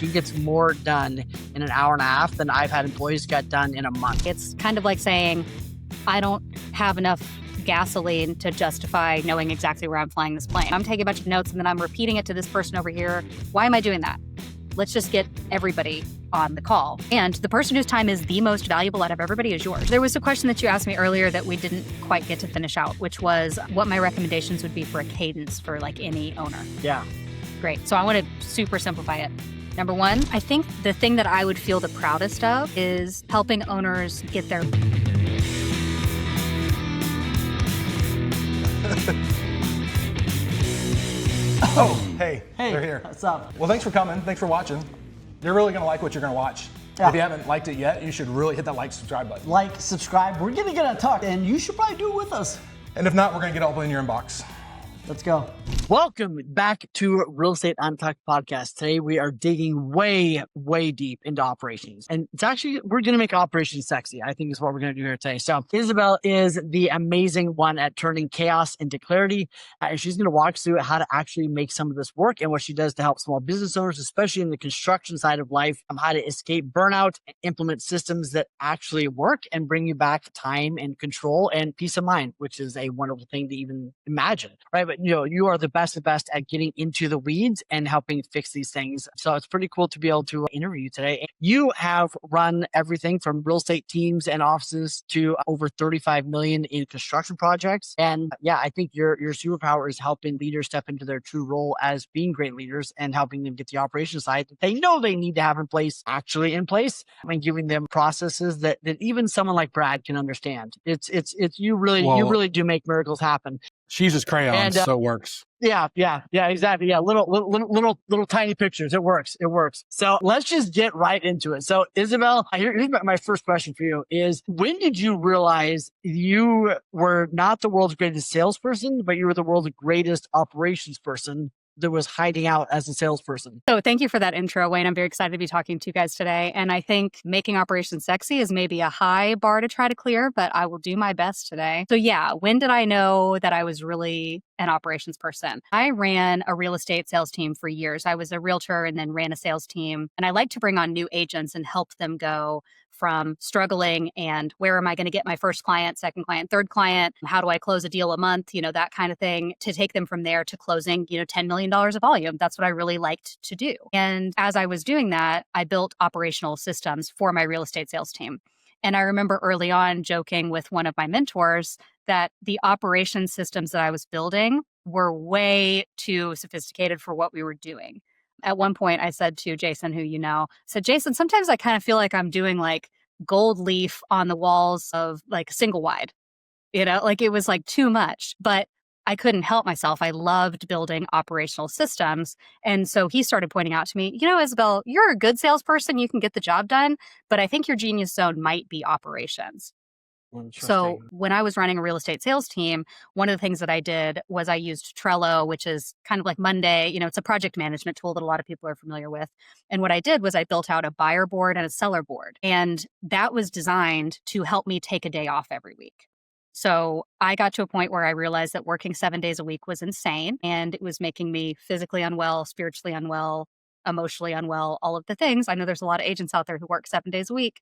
she gets more done in an hour and a half than I've had employees get done in a month. It's kind of like saying, I don't have enough gasoline to justify knowing exactly where I'm flying this plane. I'm taking a bunch of notes and then I'm repeating it to this person over here. Why am I doing that? Let's just get everybody on the call. And the person whose time is the most valuable out of everybody is yours. There was a question that you asked me earlier that we didn't quite get to finish out, which was what my recommendations would be for a cadence for like any owner. Yeah. Great. So I want to super simplify it. Number one, I think the thing that I would feel the proudest of is helping owners get their... Oh, hey, they're here. What's up? Well, thanks for coming. Thanks for watching. You're really going to like what you're going to watch. Yeah. If you haven't liked it yet, you should really hit that like, subscribe button. Like, subscribe. We're going to get Untucked, and you should probably do it with us. And if not, we're going to get it all in your inbox. Let's go. Welcome back to Real Estate Untucked podcast. Today we are digging way, way deep into operations. And it's actually, we're going to make operations sexy, I think is what we're going to do here today. So Isabel is the amazing one at turning chaos into clarity. And she's going to walk us through how to actually make some of this work and what she does to help small business owners, especially in the construction side of life, how to escape burnout and implement systems that actually work and bring you back time and control and peace of mind, which is a wonderful thing to even imagine, right? But you are the best at getting into the weeds and helping fix these things. So it's pretty cool to be able to interview you today. You have run everything from real estate teams and offices to over 35 million in construction projects. And yeah, I think your superpower is helping leaders step into their true role as being great leaders and helping them get the operations side that they know they need to have in place, actually in place, and giving them processes that even someone like Brad can understand. It's you really do make miracles happen. She uses crayons, so it works. Yeah, exactly. Yeah, little tiny pictures. It works. So let's just get right into it. So Isabel, here's my first question for you is, when did you realize you were not the world's greatest salesperson, but you were the world's greatest operations person that was hiding out as a salesperson? So thank you for that intro, Wayne. I'm very excited to be talking to you guys today. And I think making operations sexy is maybe a high bar to try to clear, but I will do my best today. So yeah, when did I know that I was really an operations person? I ran a real estate sales team for years. I was a realtor and then ran a sales team. And I like to bring on new agents and help them go from struggling and where am I going to get my first client, second client, third client? How do I close a deal a month? That kind of thing, to take them from there to closing, $10 million of volume. That's what I really liked to do. And as I was doing that, I built operational systems for my real estate sales team. And I remember early on joking with one of my mentors that the operation systems that I was building were way too sophisticated for what we were doing. At one point, I said to Jason, who Jason, sometimes I kind of feel like I'm doing like gold leaf on the walls of like single wide, like it was like too much, but I couldn't help myself. I loved building operational systems. And so he started pointing out to me, Isabel, you're a good salesperson. You can get the job done, but I think your genius zone might be operations. So when I was running a real estate sales team, one of the things that I did was I used Trello, which is kind of like Monday. It's a project management tool that a lot of people are familiar with. And what I did was I built out a buyer board and a seller board. And that was designed to help me take a day off every week. So I got to a point where I realized that working 7 days a week was insane. And it was making me physically unwell, spiritually unwell, emotionally unwell, all of the things. I know there's a lot of agents out there who work 7 days a week.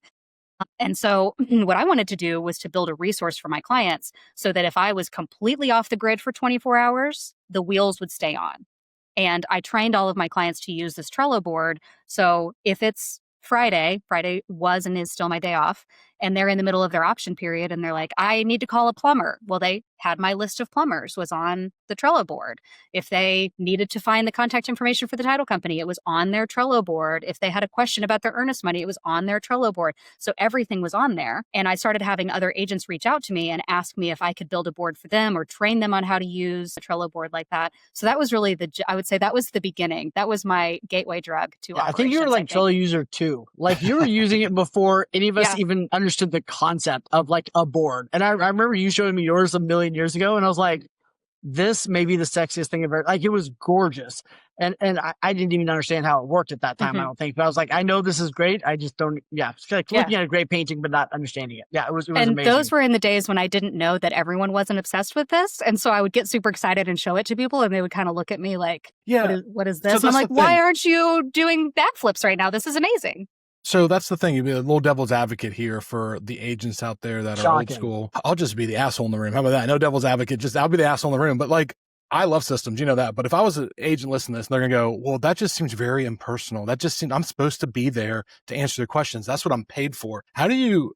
And so what I wanted to do was to build a resource for my clients so that if I was completely off the grid for 24 hours, the wheels would stay on. And I trained all of my clients to use this Trello board. So if it's Friday was and is still my day off, and they're in the middle of their option period and they're like, I need to call a plumber. Well, they had my list of plumbers was on the Trello board. If they needed to find the contact information for the title company, it was on their Trello board. If they had a question about their earnest money, it was on their Trello board. So everything was on there. And I started having other agents reach out to me and ask me if I could build a board for them or train them on how to use a Trello board like that. So that was really I would say that was the beginning. That was my gateway drug to operations. I think you were like Trello user too. Like you were using it before any of us even understood the concept of like a board. And I remember you showing me yours a million years ago and I was like, this may be the sexiest thing I've ever, like, it was gorgeous. And I didn't even understand how it worked at that time, I don't think. But I was like, I know this is great. I just don't, it's like looking at a great painting, but not understanding it. Yeah, it was and amazing. Those were in the days when I didn't know that everyone wasn't obsessed with this. And so I would get super excited and show it to people, and they would kind of look at me like, what is this? So and I'm like, why aren't you doing backflips right now? This is amazing. So that's the thing. You'd be a little devil's advocate here for the agents out there that are old school. I'll just be the asshole in the room. How about that? No devil's advocate. I'll be the asshole in the room. But like, I love systems, you know that. But if I was an agent listening to this, and they're going to go, well, that just seems very impersonal. That just seems, I'm supposed to be there to answer their questions. That's what I'm paid for. How do you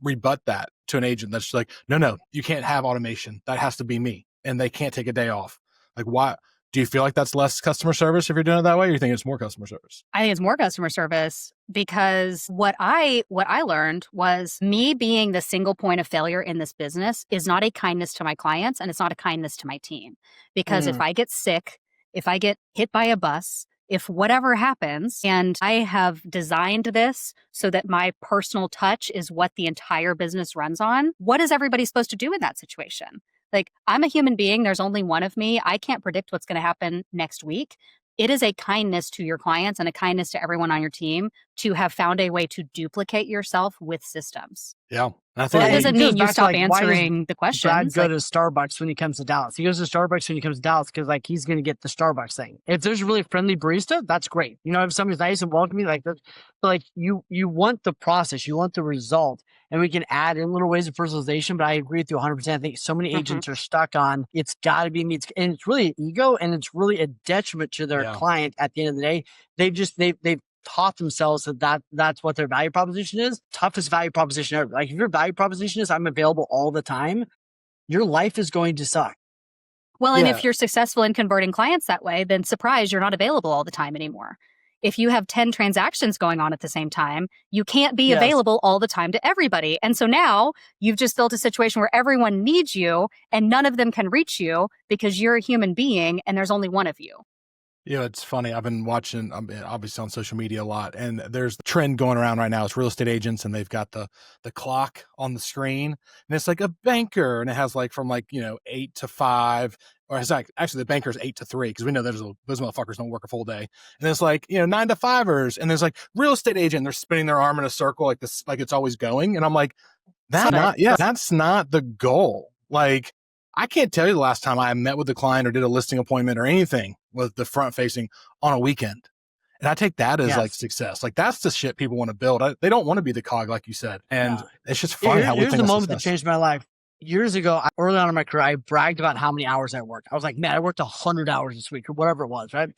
rebut that to an agent that's like, no, you can't have automation. That has to be me. And they can't take a day off. Like, why? Do you feel like that's less customer service if you're doing it that way, or you think it's more customer service? I think it's more customer service, because what I learned was me being the single point of failure in this business is not a kindness to my clients, and it's not a kindness to my team. Because if I get sick, if I get hit by a bus, if whatever happens, and I have designed this so that my personal touch is what the entire business runs on, what is everybody supposed to do in that situation? Like, I'm a human being. There's only one of me. I can't predict what's going to happen next week. It is a kindness to your clients and a kindness to everyone on your team to have found a way to duplicate yourself with systems. Yeah. That doesn't mean you stop answering the questions. Brad go to Starbucks when he comes to Dallas. He goes to Starbucks when he comes to Dallas because, like, he's going to get the Starbucks thing. If there's a really friendly barista, that's great. You know, if somebody's nice and welcoming, like that, but like you want the process, you want the result, and we can add in little ways of personalization. But I agree with you 100%. I think so many agents are stuck on it's got to be me, and it's really an ego, and it's really a detriment to their client. At the end of the day, they've taught themselves that's what their value proposition is. Toughest value proposition ever. Like, if your value proposition is I'm available all the time, your life is going to suck. Well, and if you're successful in converting clients that way, then surprise, you're not available all the time anymore. If you have 10 transactions going on at the same time, you can't be available all the time to everybody. And so now you've just built a situation where everyone needs you and none of them can reach you because you're a human being and there's only one of you. Yeah, it's funny. I've been watching, obviously on social media a lot, and there's the trend going around right now. It's real estate agents, and they've got the clock on the screen, and it's like a banker, and it has like from 8 to 5, or it's actually the banker's 8 to 3, because we know those motherfuckers don't work a full day. And it's like 9 to 5ers, and there's like real estate agent. They're spinning their arm in a circle like this, like it's always going, and I'm like, that's not the goal. Like, I can't tell you the last time I met with the client or did a listing appointment or anything with the front facing on a weekend. And I take that as like success. Like, that's the shit people want to build. They don't want to be the cog, like you said. And it's just funny how we think here's the moment success. that changed my life. Years ago, early on in my career, I bragged about how many hours I worked. I was like, man, I worked 100 hours this week or whatever it was, right?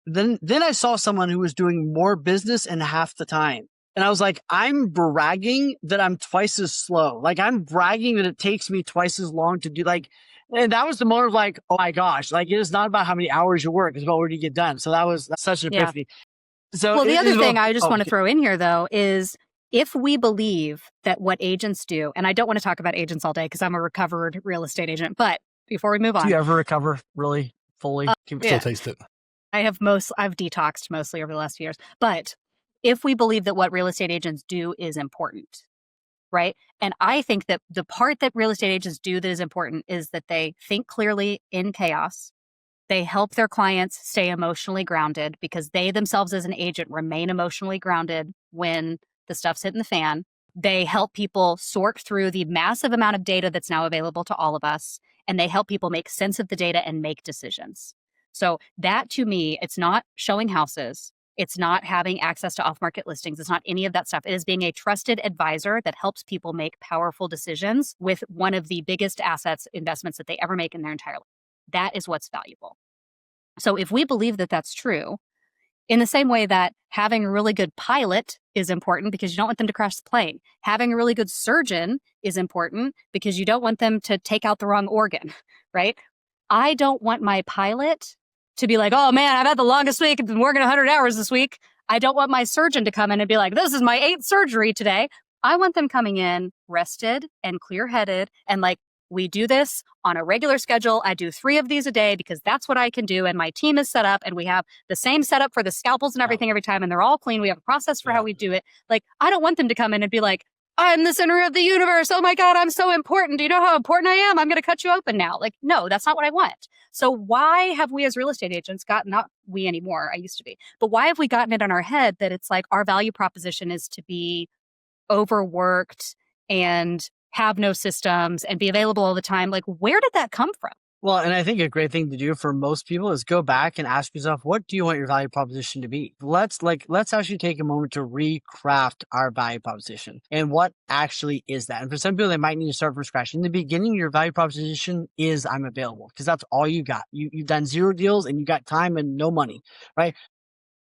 Then I saw someone who was doing more business in half the time. And I was like, I'm bragging that I'm twice as slow. Like, I'm bragging that it takes me twice as long to do, like, and that was the moment of like, oh my gosh, like, it is not about how many hours you work, it's about what you get done. So that's such an epiphany. So well, the other thing I just want to throw in here though, is if we believe that what agents do, and I don't want to talk about agents all day because I'm a recovered real estate agent, but before we move on. Do you ever recover really fully? Can you still taste it? I've detoxed mostly over the last few years, but if we believe that what real estate agents do is important, right? And I think that the part that real estate agents do that is important is that they think clearly in chaos. They help their clients stay emotionally grounded because they themselves as an agent remain emotionally grounded when the stuff's hitting the fan. They help people sort through the massive amount of data that's now available to all of us, and they help people make sense of the data and make decisions. So that, to me, it's not showing houses. It's not having access to off-market listings. It's not any of that stuff. It is being a trusted advisor that helps people make powerful decisions with one of the biggest investments that they ever make in their entire life. That is what's valuable. So if we believe that that's true, in the same way that having a really good pilot is important because you don't want them to crash the plane, having a really good surgeon is important because you don't want them to take out the wrong organ, right? I don't want my pilot to be like, oh man, I've had the longest week. I've been working 100 hours this week. I don't want my surgeon to come in and be like, this is my 8th surgery today. I want them coming in rested and clear-headed and like, we do this on a regular schedule. I do 3 of these a day because that's what I can do. And my team is set up and we have the same setup for the scalpels and everything every time. And they're all clean. We have a process for how we do it. Like, I don't want them to come in and be like, I'm the center of the universe. Oh my God, I'm so important. Do you know how important I am? I'm going to cut you open now. Like, no, that's not what I want. So why have we as real estate agents not we anymore, I used to be, but why have we gotten it in our head that it's like our value proposition is to be overworked and have no systems and be available all the time? Like, where did that come from? Well, and I think a great thing to do for most people is go back and ask yourself, what do you want your value proposition to be? Let's actually take a moment to recraft our value proposition. And what actually is that? And for some people, they might need to start from scratch. In the beginning, your value proposition is I'm available, because that's all you got. You've done 0 deals and you got time and no money, right?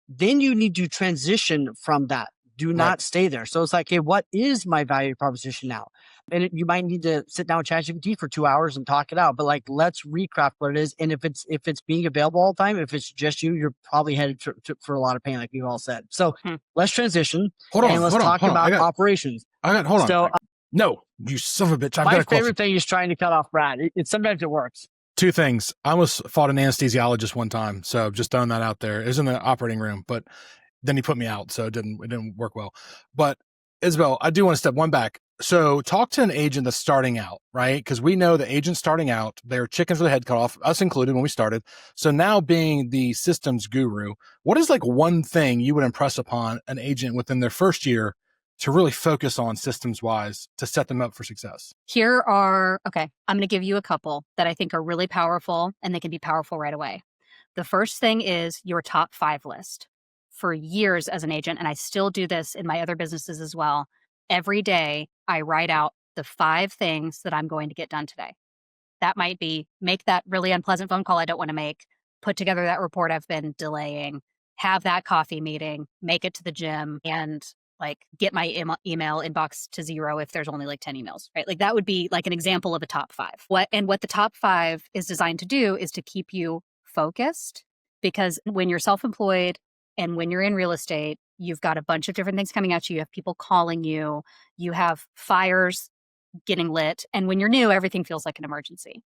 Then you need to transition from that. Do not stay there. So it's like, hey, what is my value proposition now? And you might need to sit down with ChatGPT for 2 hours and talk it out. But like, let's recraft what it is. And if it's being available all the time, if it's just you, you're probably headed for a lot of pain, like we've all said. So let's transition. Let's talk about operations. Hold on. No, you son of a bitch. My favorite thing is trying to cut off Brad. Sometimes it works. 2 things. I almost fought an anesthesiologist one time. So just throwing that out there. It was in the operating room, but then he put me out. So it didn't work well. But Isabel, I do want to step one back. So talk to an agent that's starting out, right? Because we know the agents starting out, they're chickens with a head cut off, us included when we started. So now being the systems guru, what is like one thing you would impress upon an agent within their first year to really focus on systems wise to set them up for success? I'm going to give you a couple that I think are really powerful and they can be powerful right away. The first thing is your top 5 list. For years as an agent, and I still do this in my other businesses as well, every day I write out the 5 things that I'm going to get done today. That might be make that really unpleasant phone call I don't want to make, put together that report I've been delaying, have that coffee meeting, make it to the gym, and like get my email inbox to 0 if there's only like 10 emails, right? Like that would be like an example of a top 5. What the top 5 is designed to do is to keep you focused, because when you're self-employed and when you're in real estate, you've got a bunch of different things coming at you. You have people calling you, you have fires getting lit. And when you're new, everything feels like an emergency.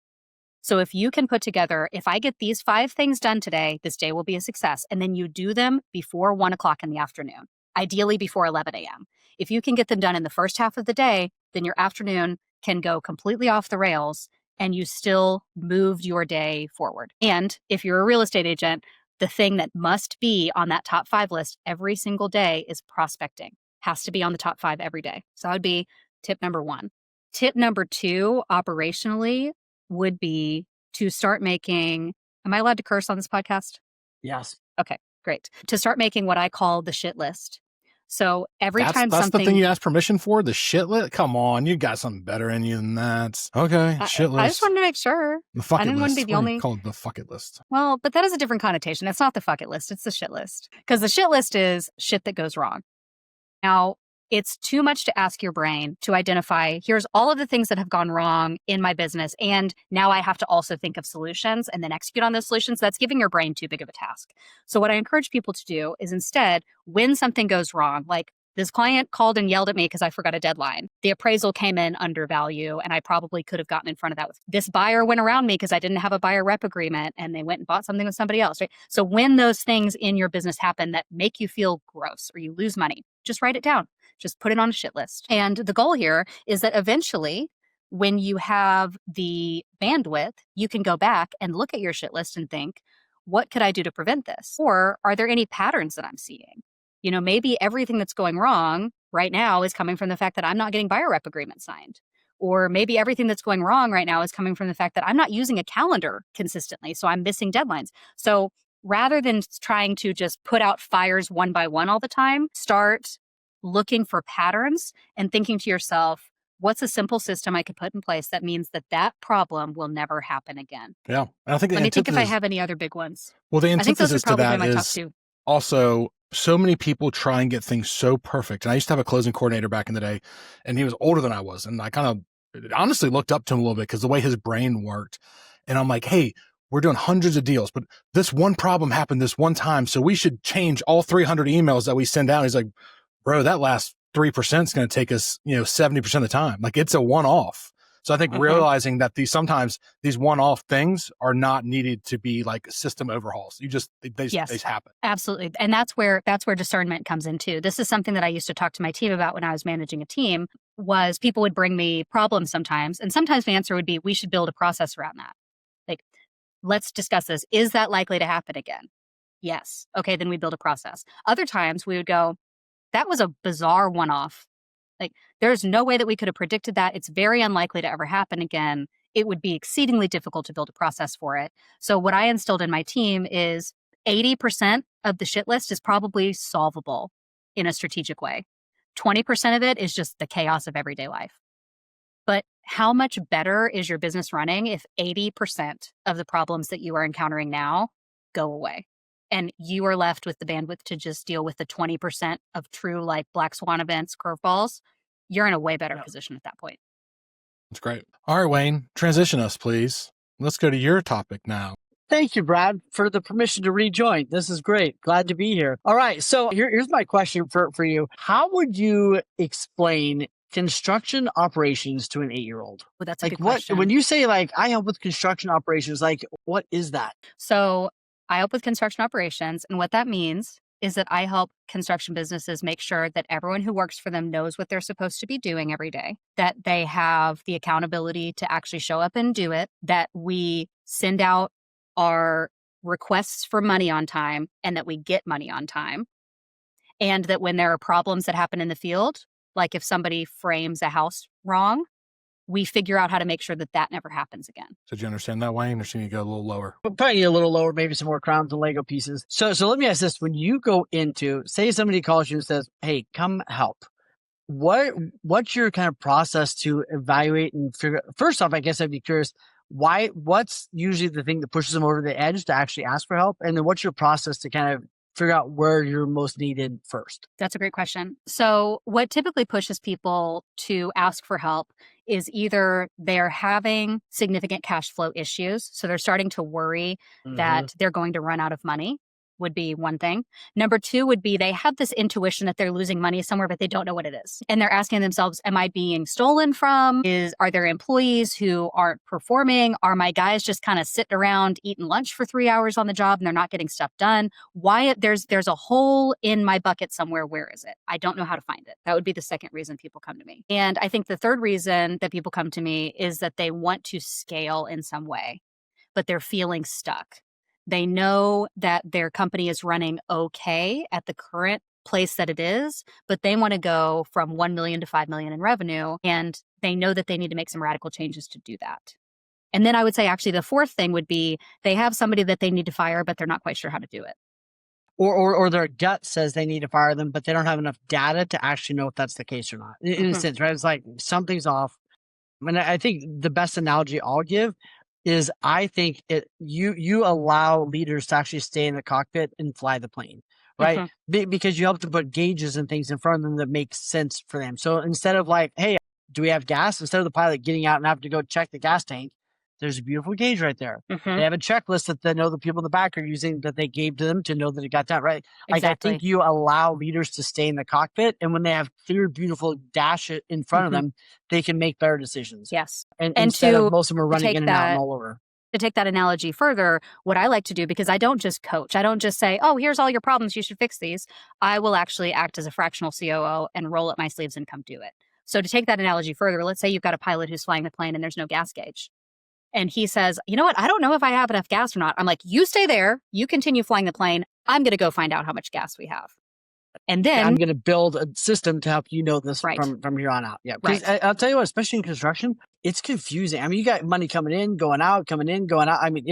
So if you can put together, if I get these 5 things done today, this day will be a success. And then you do them before 1 o'clock in the afternoon, ideally before 11 a.m. If you can get them done in the first half of the day, then your afternoon can go completely off the rails and you still moved your day forward. And if you're a real estate agent, the thing that must be on that top 5 list every single day is prospecting. Has to be on the top 5 every day. So that would be tip number 1. Tip number 2, operationally, would be to start making, am I allowed to curse on this podcast? Yes. Okay, great. To start making what I call the shit list. So That's the thing you asked permission for? The shit list? Come on, you got something better in you than that. Okay, shit list. I just wanted to make sure. The fuck it list. I didn't want to be the only. Called the fuck it list. Well, but that is a different connotation. It's not the fuck it list. It's the shit list. Because the shit list is shit that goes wrong. Now, it's too much to ask your brain to identify, here's all of the things that have gone wrong in my business. And now I have to also think of solutions and then execute on those solutions. That's giving your brain too big of a task. So what I encourage people to do is instead, when something goes wrong, like this client called and yelled at me because I forgot a deadline. The appraisal came in under value and I probably could have gotten in front of that. This buyer went around me because I didn't have a buyer rep agreement and they went and bought something with somebody else, right? So when those things in your business happen that make you feel gross or you lose money, just write it down. Just put it on a shit list. And the goal here is that eventually, when you have the bandwidth, you can go back and look at your shit list and think, what could I do to prevent this? Or are there any patterns that I'm seeing? You know, maybe everything that's going wrong right now is coming from the fact that I'm not getting buyer rep agreements signed. Or maybe everything that's going wrong right now is coming from the fact that I'm not using a calendar consistently, so I'm missing deadlines. So rather than trying to just put out fires one by one all the time, start looking for patterns and thinking to yourself, what's a simple system I could put in place that means that that problem will never happen again? Yeah. And I think Let me think if I have any other big ones. Well, the I think those antithesis are probably to that my top is 2. also so many people try and get things so perfect. And I used to have a closing coordinator back in the day, and he was older than I was. And I kind of honestly looked up to him a little bit because the way his brain worked. And I'm like, hey, we're doing hundreds of deals, but this one problem happened this one time. So we should change all 300 emails that we send out. He's like, bro, that last 3% is going to take us, 70% of the time. Like it's a one-off. So I think realizing that sometimes these one-off things are not needed to be like system overhauls. They just happen. Absolutely. And that's where discernment comes in too. This is something that I used to talk to my team about when I was managing a team, was people would bring me problems sometimes. And sometimes the answer would be, we should build a process around that. Like, let's discuss this. Is that likely to happen again? Yes. Okay, then we build a process. Other times we would go, that was a bizarre one-off. Like, there's no way that we could have predicted that. It's very unlikely to ever happen again. It would be exceedingly difficult to build a process for it. So what I instilled in my team is 80% of the shit list is probably solvable in a strategic way. 20% of it is just the chaos of everyday life. But how much better is your business running if 80% of the problems that you are encountering now go away? And you are left with the bandwidth to just deal with the 20% of true like black swan events, curveballs. You're in a way better position at that point. That's great. All right, Wayne, transition us, please. Let's go to your topic now. Thank you, Brad, for the permission to rejoin. This is great. Glad to be here. All right. So here's my question for you. How would you explain construction operations to an 8-year-old? Well, that's a good question. When you say like, I help with construction operations, like what is that? So I help with construction operations. And what that means is that I help construction businesses make sure that everyone who works for them knows what they're supposed to be doing every day, that they have the accountability to actually show up and do it, that we send out our requests for money on time and that we get money on time. And that when there are problems that happen in the field, like if somebody frames a house wrong, we figure out how to make sure that that never happens again. So did you understand that, Wayne, or should you go a little lower? Probably a little lower, maybe some more crowns and Lego pieces. So let me ask this. When you go into, say somebody calls you and says, hey, come help. What's your kind of process to evaluate and figure? First off, I guess I'd be curious, what's usually the thing that pushes them over the edge to actually ask for help? And then what's your process to kind of figure out where you're most needed first? That's a great question. So what typically pushes people to ask for help is either they're having significant cash flow issues. So they're starting to worry that they're going to run out of money, would be one thing. Number two would be they have this intuition that they're losing money somewhere, but they don't know what it is. And they're asking themselves, am I being stolen from? Are there employees who aren't performing? Are my guys just kind of sitting around eating lunch for 3 hours on the job and they're not getting stuff done? Why there's a hole in my bucket somewhere. Where is it? I don't know how to find it. That would be the second reason people come to me. And I think the third reason that people come to me is that they want to scale in some way, but they're feeling stuck. They know that their company is running okay at the current place that it is, but they want to go from 1 million to 5 million in revenue. And they know that they need to make some radical changes to do that. And then I would say actually the fourth thing would be they have somebody that they need to fire, but they're not quite sure how to do it. Or their gut says they need to fire them, but they don't have enough data to actually know if that's the case or not. In a sense, right? It's like something's off. And I think the best analogy I'll give is I think you allow leaders to actually stay in the cockpit and fly the plane, right? Because you help to put gauges and things in front of them that make sense for them. So instead of like, hey, do we have gas? Instead of the pilot getting out and having to go check the gas tank, there's a beautiful gauge right there. They have a checklist that they know the people in the back are using that they gave to them to know that it got done, right? Like I think you allow leaders to stay in the cockpit, and when they have clear, beautiful dash in front of them, they can make better decisions. Yes. And instead of most of them are running in and out and all over. To take that analogy further, what I like to do, because I don't just coach, I don't just say, oh, here's all your problems, you should fix these. I will actually act as a fractional COO and roll up my sleeves and come do it. So to take that analogy further, let's say you've got a pilot who's flying the plane and there's no gas gauge. And he says, you know what? I don't know if I have enough gas or not. I'm like, you stay there. You continue flying the plane. I'm going to go find out how much gas we have. And then I'm going to build a system to help you know this from here on out. Yeah. Because I'll tell you what, especially in construction, it's confusing. I mean, you got money coming in, going out, coming in, going out. I mean,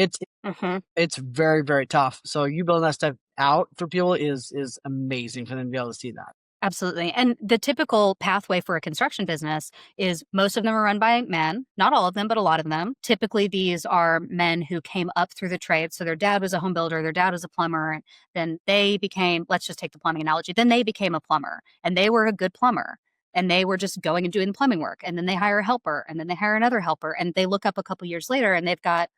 it's very, very tough. So you building that stuff out for people is amazing for them to be able to see that. Absolutely. And the typical pathway for a construction business is most of them are run by men, not all of them, but a lot of them. Typically, these are men who came up through the trade. So their dad was a home builder, their dad was a plumber, and then they became, let's just take the plumbing analogy, then they became a plumber and they were a good plumber and they were just going and doing the plumbing work. And then they hire a helper and then they hire another helper and they look up a couple years later and they've got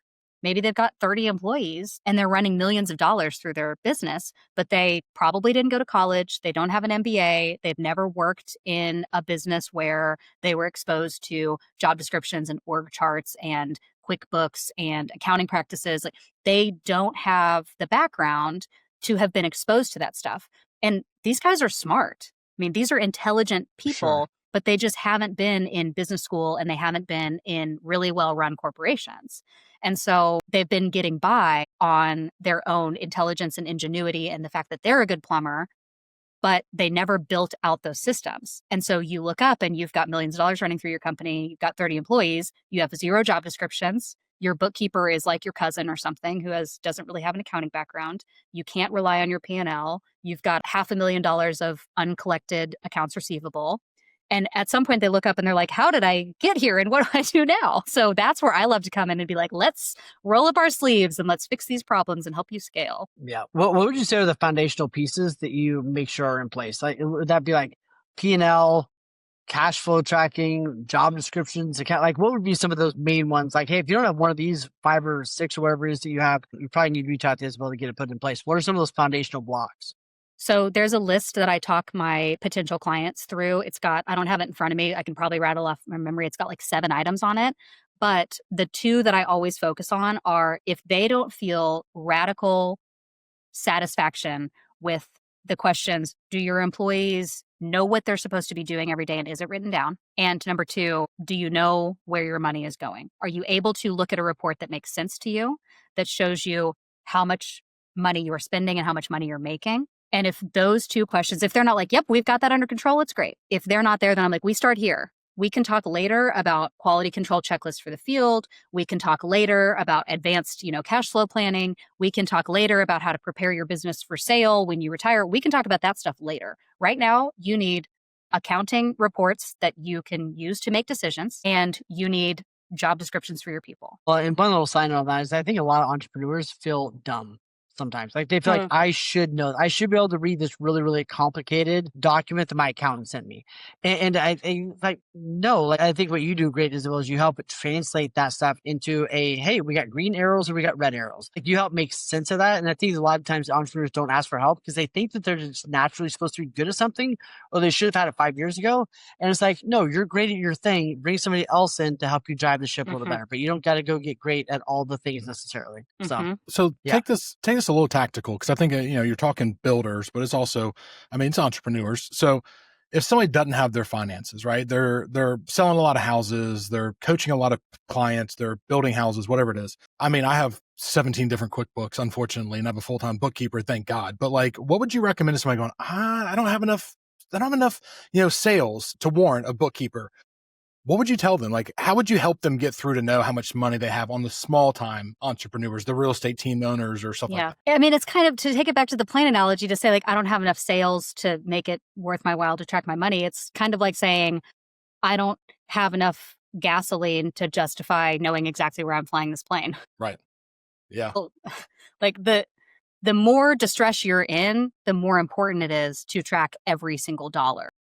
Maybe they've got 30 employees and they're running millions of dollars through their business, but they probably didn't go to college. They don't have an MBA. They've never worked in a business where they were exposed to job descriptions and org charts and QuickBooks and accounting practices. Like, they don't have the background to have been exposed to that stuff. And these guys are smart. I mean, these are intelligent people, Sure. but they just haven't been in business school and they haven't been in really well-run corporations. And so they've been getting by on their own intelligence and ingenuity and the fact that they're a good plumber, but they never built out those systems. And so you look up and you've got millions of dollars running through your company, you've got 30 employees, you have 0 job descriptions. Your bookkeeper is like your cousin or something who doesn't really have an accounting background. You can't rely on your P&L. You've got $500,000 of uncollected accounts receivable. And at some point they look up and they're like, how did I get here and what do I do now? So that's where I love to come in and be like, let's roll up our sleeves and let's fix these problems and help you scale. Yeah. What would you say are the foundational pieces that you make sure are in place? Like, would that be like P&L, cash flow tracking, job descriptions, account? Like, what would be some of those main ones? Like, hey, if you don't have one of these 5 or 6 or whatever it is that you have, you probably need to reach out to Isabel to get it put in place. What are some of those foundational blocks? So there's a list that I talk my potential clients through. I don't have it in front of me. I can probably rattle off my memory. It's got like 7 items on it. But the 2 that I always focus on are if they don't feel radical satisfaction with the questions, do your employees know what they're supposed to be doing every day and is it written down? And number 2, do you know where your money is going? Are you able to look at a report that makes sense to you, that shows you how much money you are spending and how much money you're making? And if those 2 questions, if they're not like, yep, we've got that under control, it's great. If they're not there, then I'm like, we start here. We can talk later about quality control checklists for the field. We can talk later about advanced, cash flow planning. We can talk later about how to prepare your business for sale when you retire. We can talk about that stuff later. Right now, you need accounting reports that you can use to make decisions, and you need job descriptions for your people. Well, and one little sign on that is I think a lot of entrepreneurs feel dumb sometimes. Like, they feel like I should know. I should be able to read this really, really complicated document that my accountant sent me. And I like, no, like, I think what you do great, Isabel, is you help translate that stuff into hey, we got green arrows or we got red arrows. Like, you help make sense of that. And I think a lot of times entrepreneurs don't ask for help because they think that they're just naturally supposed to be good at something, or they should have had it 5 years ago. And it's like, no, you're great at your thing. Bring somebody else in to help you drive the ship a little better, but you don't got to go get great at all the things necessarily. So take this a little tactical, because I think, you're talking builders, but it's also, it's entrepreneurs. So if somebody doesn't have their finances, right, they're selling a lot of houses, they're coaching a lot of clients, they're building houses, whatever it is. I have 17 different QuickBooks, unfortunately, and I have a full-time bookkeeper, thank God. But like, what would you recommend to somebody going, I don't have enough, sales to warrant a bookkeeper? What would you tell them? Like, how would you help them get through to know how much money they have on the small time entrepreneurs, the real estate team owners or stuff like that? It's kind of, to take it back to the plane analogy, to say like, I don't have enough sales to make it worth my while to track my money. It's kind of like saying, I don't have enough gasoline to justify knowing exactly where I'm flying this plane. Right. Yeah. Like, the more distress you're in, the more important it is to track every single dollar.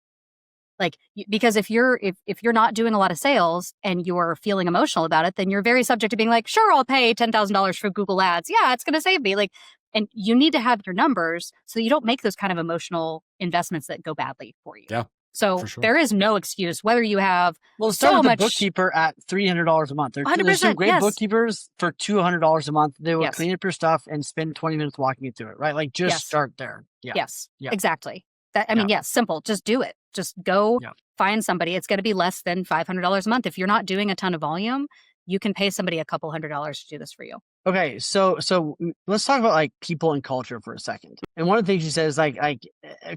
Like, because if you're not doing a lot of sales and you're feeling emotional about it, then you're very subject to being like, sure, I'll pay $10,000 for Google Ads. Yeah, it's going to save me. Like, and you need to have your numbers so you don't make those kind of emotional investments that go badly for you. Yeah. So there is no excuse whether you have start with a bookkeeper at $300 a month. There's some great bookkeepers for $200 a month. They will clean up your stuff and spend 20 minutes walking you through it, right? Like, just start there. Yeah. Yes, exactly. Simple. Just do it. Just go find somebody. It's going to be less than $500 a month. If you're not doing a ton of volume, you can pay somebody a couple $100s to do this for you. Okay, so let's talk about like people and culture for a second. And one of the things you said is like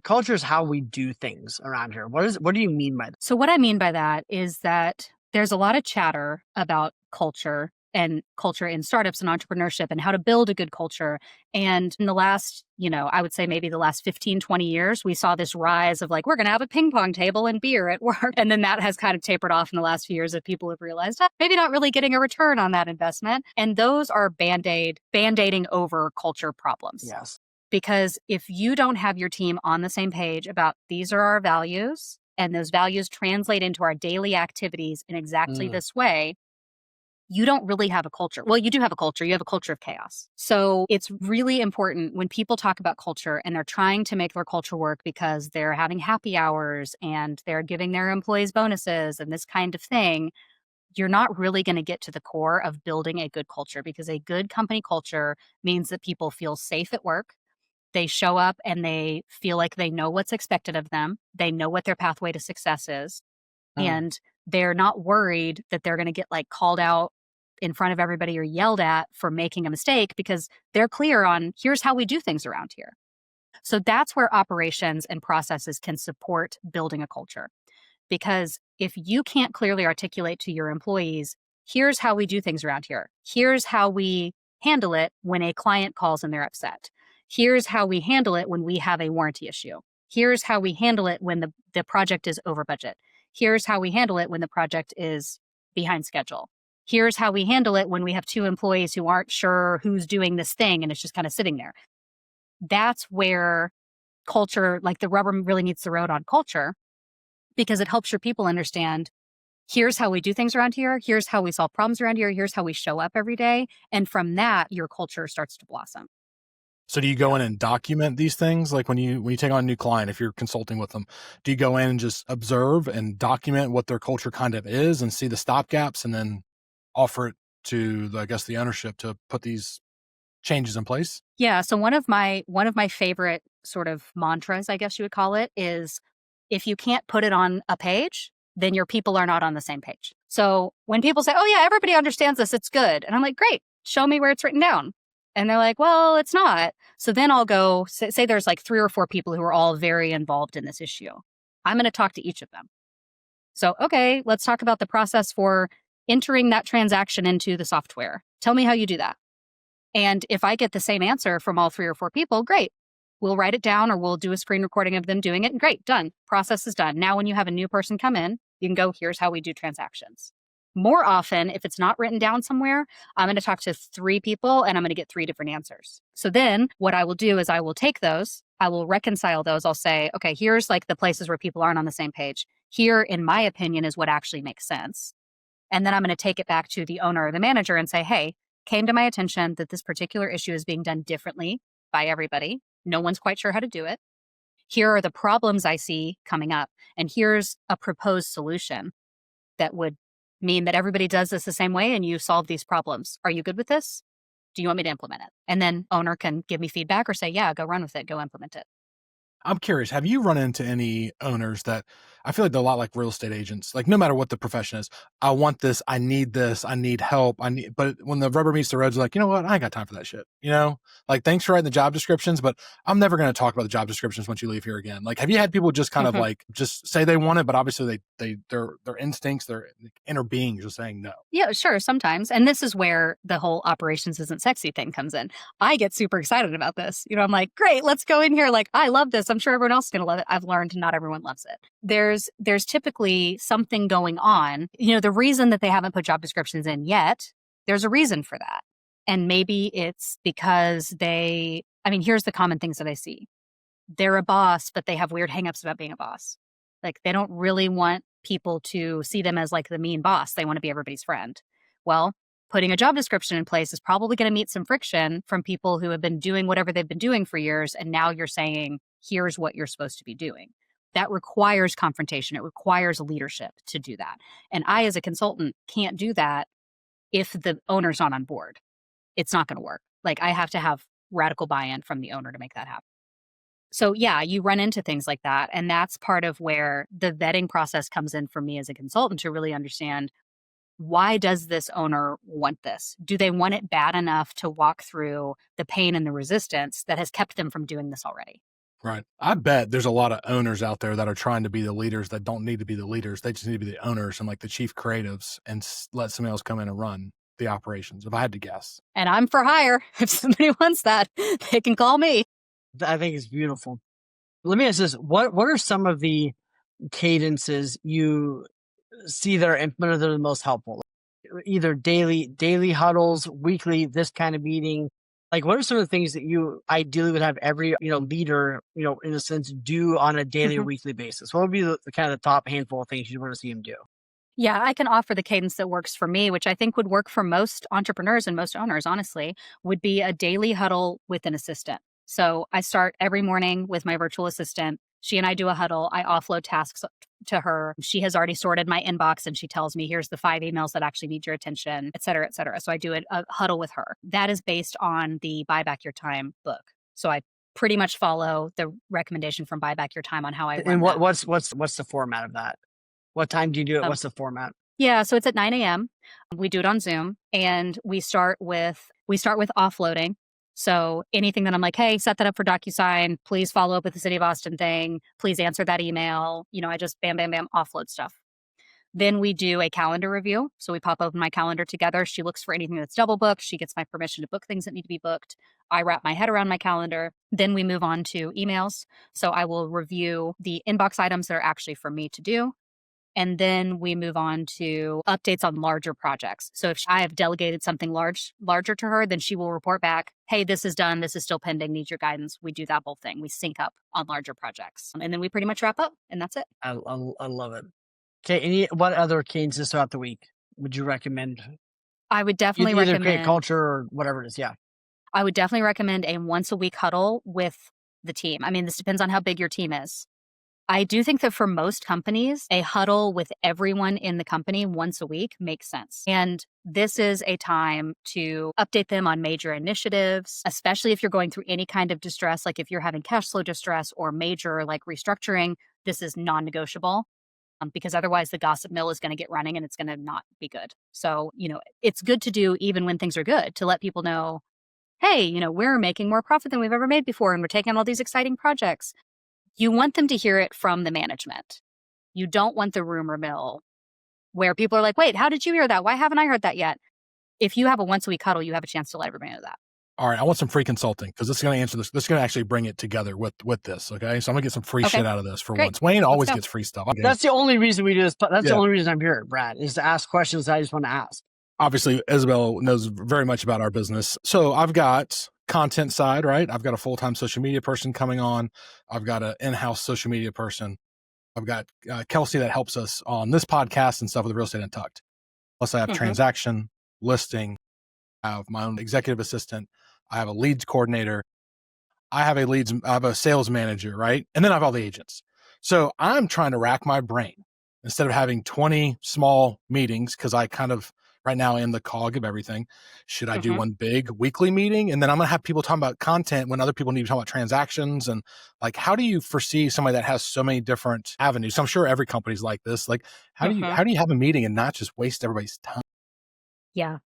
culture is how we do things around here. What do you mean by that? So what I mean by that is that there's a lot of chatter about culture and culture in startups and entrepreneurship and how to build a good culture. And in the last, I would say maybe the last 15, 20 years, we saw this rise of like, we're going to have a ping pong table and beer at work. And then that has kind of tapered off in the last few years that people have realized maybe not really getting a return on that investment. And those are band-aiding over culture problems. Yes. Because if you don't have your team on the same page about these are our values and those values translate into our daily activities in exactly this way, you don't really have a culture. Well, you do have a culture. You have a culture of chaos. So it's really important when people talk about culture and they're trying to make their culture work because they're having happy hours and they're giving their employees bonuses and this kind of thing, you're not really going to get to the core of building a good culture, because a good company culture means that people feel safe at work. They show up and they feel like they know what's expected of them. They know what their pathway to success is. And they're not worried that they're going to get like called out in front of everybody or yelled at for making a mistake, because they're clear on here's how we do things around here. So that's where operations and processes can support building a culture. Because if you can't clearly articulate to your employees, here's how we do things around here. Here's how we handle it when a client calls and they're upset. Here's how we handle it when we have a warranty issue. Here's how we handle it when the project is over budget. Here's how we handle it when the project is behind schedule. Here's how we handle it when we have 2 employees who aren't sure who's doing this thing and it's just kind of sitting there. That's where culture, like the rubber really meets the road on culture, because it helps your people understand, here's how we do things around here. Here's how we solve problems around here. Here's how we show up every day. And from that, your culture starts to blossom. So do you go in and document these things? Like when you take on a new client, if you're consulting with them, do you go in and just observe and document what their culture kind of is and see the stopgaps and then offer it to the ownership to put these changes in place? Yeah. So one of my favorite sort of mantras, I guess you would call it, is if you can't put it on a page, then your people are not on the same page. So when people say, oh yeah, everybody understands this, it's good. And I'm like, great, show me where it's written down. And they're like, well, it's not. So then I'll go, say there's like 3 or 4 people who are all very involved in this issue. I'm going to talk to each of them. So, okay, let's talk about the process for entering that transaction into the software. Tell me how you do that. And if I get the same answer from all 3 or 4 people, great. We'll write it down or we'll do a screen recording of them doing it. And great, done. Process is done. Now, when you have a new person come in, you can go, here's how we do transactions. More often, if it's not written down somewhere, I'm going to talk to 3 people and I'm going to get 3 different answers. So then what I will do is I will take those, I will reconcile those. I'll say, okay, here's like the places where people aren't on the same page. Here, in my opinion, is what actually makes sense. And then I'm going to take it back to the owner or the manager and say, hey, came to my attention that this particular issue is being done differently by everybody. No one's quite sure how to do it. Here are the problems I see coming up. And here's a proposed solution that would mean that everybody does this the same way and you solve these problems. Are you good with this? Do you want me to implement it? And then owner can give me feedback or say, yeah, go run with it, go implement it. I'm curious, have you run into any owners that I feel like they're a lot like real estate agents, like no matter what the profession is, I want this, I need help. But when the rubber meets the road, they're like, you know what? I ain't got time for that shit. Like, thanks for writing the job descriptions, but I'm never going to talk about the job descriptions once you leave here again. Like, have you had people just kind of like, just say they want it, but obviously their instincts, their inner beings are saying no? Yeah, sure. Sometimes. And this is where the whole operations isn't sexy thing comes in. I get super excited about this. I'm like, great, let's go in here. Like, I love this. I'm sure everyone else is going to love it. I've learned not everyone loves it. There's typically something going on. The reason that they haven't put job descriptions in yet, there's a reason for that. And maybe it's because here's the common things that I see. They're a boss, but they have weird hangups about being a boss. Like, they don't really want people to see them as like the mean boss. They want to be everybody's friend. Well, putting a job description in place is probably going to meet some friction from people who have been doing whatever they've been doing for years. And now you're saying, here's what you're supposed to be doing. That requires confrontation. It requires leadership to do that. And I, as a consultant, can't do that if the owner's not on board. It's not going to work. Like, I have to have radical buy-in from the owner to make that happen. So yeah, you run into things like that. And that's part of where the vetting process comes in for me as a consultant to really understand, why does this owner want this? Do they want it bad enough to walk through the pain and the resistance that has kept them from doing this already? Right. I bet there's a lot of owners out there that are trying to be the leaders that don't need to be the leaders. They just need to be the owners and like the chief creatives and let somebody else come in and run the operations, if I had to guess. And I'm for hire. If somebody wants that, they can call me. I think it's beautiful. Let me ask this. What are some of the cadences you see that are implemented that are the most helpful? Either daily huddles, weekly, this kind of meeting. Like, what are some of the things that you ideally would have every, leader, in a sense, do on a daily or weekly basis? What would be the kind of the top handful of things you want to see them do? Yeah, I can offer the cadence that works for me, which I think would work for most entrepreneurs and most owners, honestly, would be a daily huddle with an assistant. So I start every morning with my virtual assistant. She and I do a huddle. I offload tasks to her. She has already sorted my inbox and she tells me, here's the 5 emails that actually need your attention, et cetera, et cetera. So I do a huddle with her. That is based on the Buy Back Your Time book. So I pretty much follow the recommendation from Buy Back Your Time on how I run And that. what's the format of that? What time do you do it? What's the format? Yeah, so it's at 9 a.m. We do it on Zoom, and we start with offloading. So anything that I'm like, hey, set that up for DocuSign. Please follow up with the City of Austin thing. Please answer that email. I just bam, bam, bam, offload stuff. Then we do a calendar review. So we pop open my calendar together. She looks for anything that's double booked. She gets my permission to book things that need to be booked. I wrap my head around my calendar. Then we move on to emails. So I will review the inbox items that are actually for me to do. And then we move on to updates on larger projects. So if I have delegated something larger to her, then she will report back, hey, this is done. This is still pending. Need your guidance. We do that whole thing. We sync up on larger projects. And then we pretty much wrap up, and that's it. I love it. Okay. What other cadences throughout the week would you recommend? I would definitely Either recommend create culture or whatever it is. Yeah. I would definitely recommend a once a week huddle with the team. I mean, this depends on how big your team is. I do think that for most companies, a huddle with everyone in the company once a week makes sense. And this is a time to update them on major initiatives, especially if you're going through any kind of distress, like if you're having cash flow distress or major like restructuring, this is non-negotiable. Because otherwise the gossip mill is going to get running and it's going to not be good. So, it's good to do even when things are good, to let people know, hey, we're making more profit than we've ever made before and we're taking on all these exciting projects. You want them to hear it from the management. You don't want the rumor mill where people are like, wait, how did you hear that? Why haven't I heard that yet? If you have a once a week huddle, you have a chance to let everybody know that. All right, I want some free consulting because this is going to answer this. This is going to actually bring it together with this. Okay, so I'm going to get some free shit out of this for once. Wayne always gets free stuff. Okay. That's the only reason we do this. That's the only reason I'm here, Brad, is to ask questions I just want to ask. Obviously, Isabel knows very much about our business. So I've got content side, right? I've got a full-time social media person coming on. I've got an in-house social media person. I've got Kelsey that helps us on this podcast and stuff with Real Estate Untucked. Plus I have transaction, listing. I have my own executive assistant. I have a leads coordinator. I have a sales manager, right? And then I have all the agents. So I'm trying to rack my brain instead of having 20 small meetings, because I kind of right now am the cog of everything. Should I do one big weekly meeting? And then I'm going to have people talking about content when other people need to talk about transactions. And like, how do you foresee somebody that has so many different avenues? So I'm sure every company's like this. Like, how do you have a meeting and not just waste everybody's time? Yeah.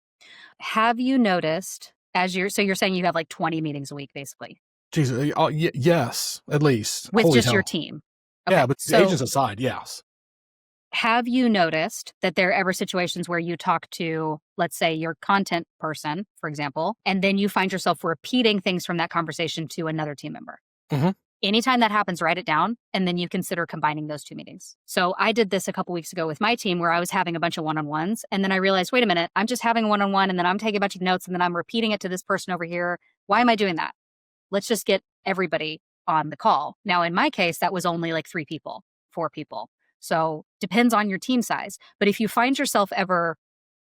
Have you noticed you're saying you have like 20 meetings a week, basically? Jesus, yes, at least. With Holy just hell. your team. Okay. Yeah, but agents aside, yes. Have you noticed that there are ever situations where you talk to, let's say, your content person, for example, and then you find yourself repeating things from that conversation to another team member? Anytime that happens, write it down, and then you consider combining those two meetings. So I did this a couple weeks ago with my team where I was having a bunch of one-on-ones, and then I realized, wait a minute, I'm just having a one-on-one, and then I'm taking a bunch of notes, and then I'm repeating it to this person over here. Why am I doing that? Let's just get everybody on the call. Now, in my case, that was only like 3 people, 4 people. So depends on your team size. But if you find yourself ever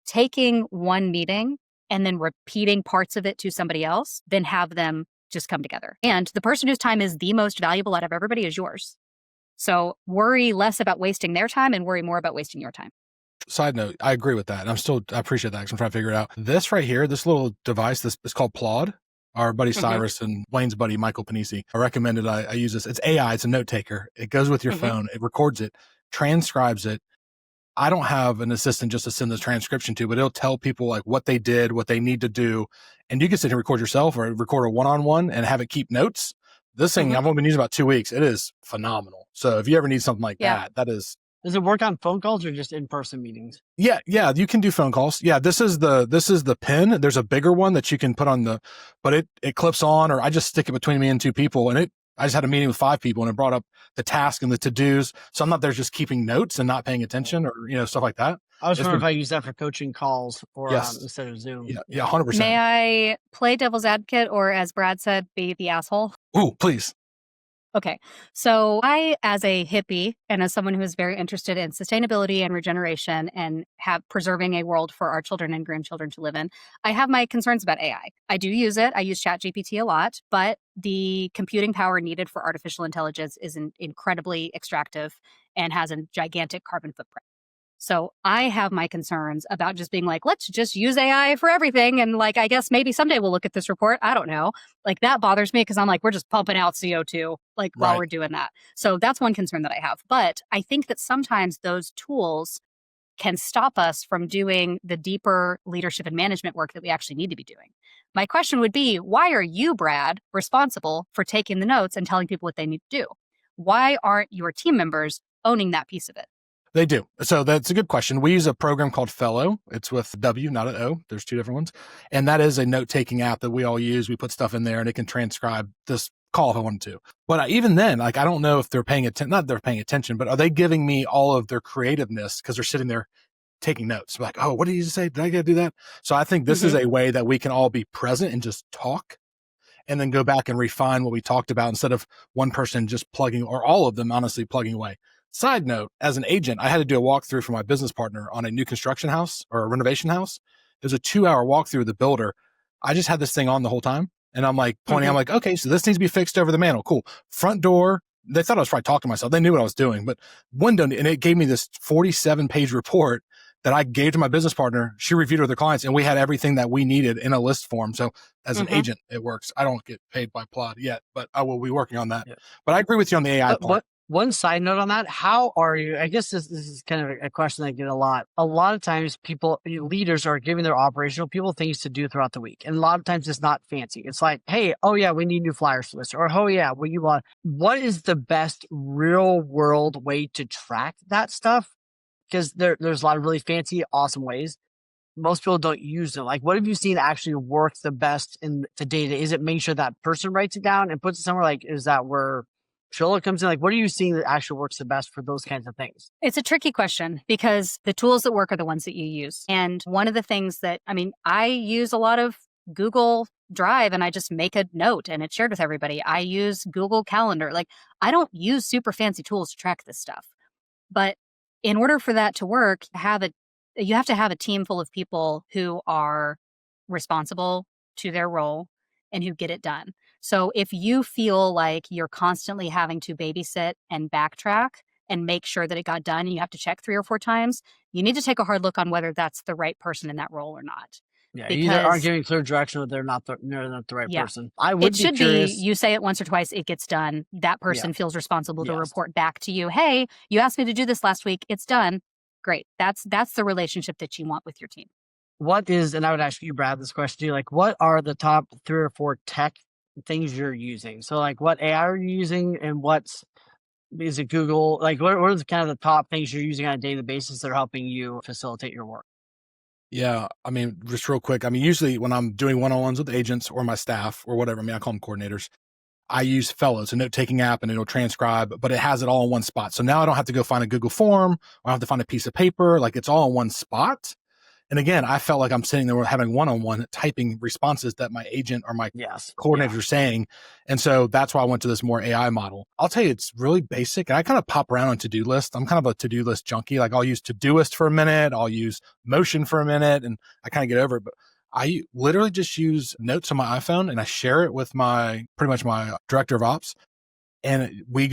taking one meeting and then repeating parts of it to somebody else, then have them just come together. And the person whose time is the most valuable out of everybody is yours. So worry less about wasting their time and worry more about wasting your time. Side note, I agree with that. I appreciate that because I'm trying to figure it out. This right here, this little device, this is called Plod. Our buddy Cyrus and Wayne's buddy, Michael Panisi, I recommended I use this. It's AI. It's a note taker. It goes with your phone. It records it, transcribes it. I don't have an assistant just to send the transcription to, but it'll tell people like what they did, what they need to do. And you can sit and record yourself or record a one-on-one and have it keep notes. This thing, I've only been using about 2 weeks. It is phenomenal. So if you ever need something like that is. Does it work on phone calls or just in-person meetings? Yeah, you can do phone calls. Yeah, this is the pin. There's a bigger one that you can put on but it clips on, or I just stick it between me and 2 people, and I just had a meeting with 5 people, and it brought up the task and the to-dos. So I'm not there just keeping notes and not paying attention or stuff like that. I was wondering if I use that for coaching calls or instead of Zoom. Yeah, 100%. May I play devil's advocate, or as Brad said, be the asshole? Ooh, please. Okay. So I, as a hippie and as someone who is very interested in sustainability and regeneration and have preserving a world for our children and grandchildren to live in, I have my concerns about AI. I do use it. I use ChatGPT a lot, but the computing power needed for artificial intelligence is incredibly extractive and has a gigantic carbon footprint. So I have my concerns about just being like, let's just use AI for everything. And like, I guess maybe someday we'll look at this report. I don't know. Like that bothers me because I'm like, we're just pumping out CO2 like while Right. we're doing that. So that's one concern that I have. But I think that sometimes those tools can stop us from doing the deeper leadership and management work that we actually need to be doing. My question would be, why are you, Brad, responsible for taking the notes and telling people what they need to do? Why aren't your team members owning that piece of it? They do. So that's a good question. We use a program called Fellow. It's with W, not an O. There's two different ones. And that is a note-taking app that we all use. We put stuff in there and it can transcribe this call if I wanted to. But even then, like, I don't know if they're paying attention, not they're paying attention, but are they giving me all of their creativeness because they're sitting there taking notes? Like, oh, what did you say? Did I get to do that? So I think this is a way that we can all be present and just talk and then go back and refine what we talked about instead of one person just plugging, or all of them honestly plugging away. Side note, as an agent, I had to do a walkthrough for my business partner on a new construction house or a renovation house. It was a 2-hour walkthrough with the builder. I just had this thing on the whole time. And I'm like pointing, I'm like, okay, so this needs to be fixed over the mantle. Cool. Front door. They thought I was probably talking to myself. They knew what I was doing, but window, and it gave me this 47-page report that I gave to my business partner. She reviewed it with her clients and we had everything that we needed in a list form. So as an agent, it works. I don't get paid by Plod yet, but I will be working on that. Yeah. But I agree with you on the AI part. One side note on that, how are you? I guess this is kind of a question I get a lot. A lot of times leaders are giving their operational people things to do throughout the week. And a lot of times it's not fancy. It's like, hey, oh yeah, we need new flyers for this. Or, oh yeah, what you want. What is the best real world way to track that stuff? Because there's a lot of really fancy, awesome ways. Most people don't use them. Like, what have you seen actually work the best in the data? Is it making sure that person writes it down and puts it somewhere? Like, is that where Trello comes in? Like, what are you seeing that actually works the best for those kinds of things? It's a tricky question because the tools that work are the ones that you use. And one of the things that, I use a lot of Google Drive and I just make a note and it's shared with everybody. I use Google Calendar. Like, I don't use super fancy tools to track this stuff. But in order for that to work, you have to have a team full of people who are responsible to their role and who get it done. So if you feel like you're constantly having to babysit and backtrack and make sure that it got done and you have to check 3 or 4 times, you need to take a hard look on whether that's the right person in that role or not. Yeah, you either aren't giving clear direction or they're not the right person. I would be curious. You say it once or twice, it gets done. That person feels responsible to report back to you. Hey, you asked me to do this last week. It's done. Great. That's the relationship that you want with your team. And I would ask you, Brad, this question too, like, what are the top 3 or 4 tech things you're using? So like, what AI are you using and is it Google? Like, what are the kind of the top things you're using on a daily basis that are helping you facilitate your work? Yeah. Just real quick. Usually when I'm doing one-on-ones with agents or my staff or whatever, I call them coordinators, I use Fellow. It's a note-taking app and it'll transcribe, but it has it all in one spot. So now I don't have to go find a Google form or I have to find a piece of paper. Like, it's all in one spot. And again, I felt like I'm sitting there having one-on-one typing responses that my agent or my coordinators are saying. And so that's why I went to this more AI model. I'll tell you, it's really basic. And I kind of pop around on to-do list. I'm kind of a to-do list junkie. Like, I'll use Todoist for a minute. I'll use Motion for a minute and I kind of get over it. But I literally just use notes on my iPhone and I share it with pretty much my director of ops. And we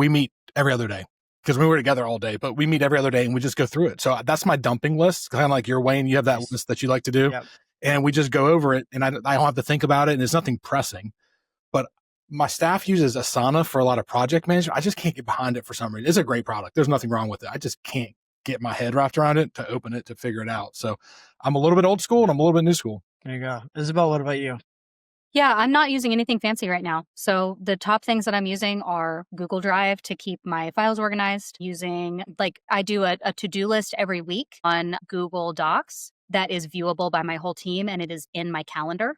meet every other day. Because we were together all day, but we meet every other day and we just go through it. So that's my dumping list. Kind of like your Wayne, you have that list that you like to do. Yep. And we just go over it and I don't have to think about it and it's nothing pressing. But my staff uses Asana for a lot of project management. I just can't get behind it for some reason. It's a great product. There's nothing wrong with it. I just can't get my head wrapped around it to open it, to figure it out. So I'm a little bit old school and I'm a little bit new school. There you go. Isabel, what about you? Yeah, I'm not using anything fancy right now. So the top things that I'm using are Google Drive to keep my files organized, I do a to-do list every week on Google Docs that is viewable by my whole team and it is in my calendar.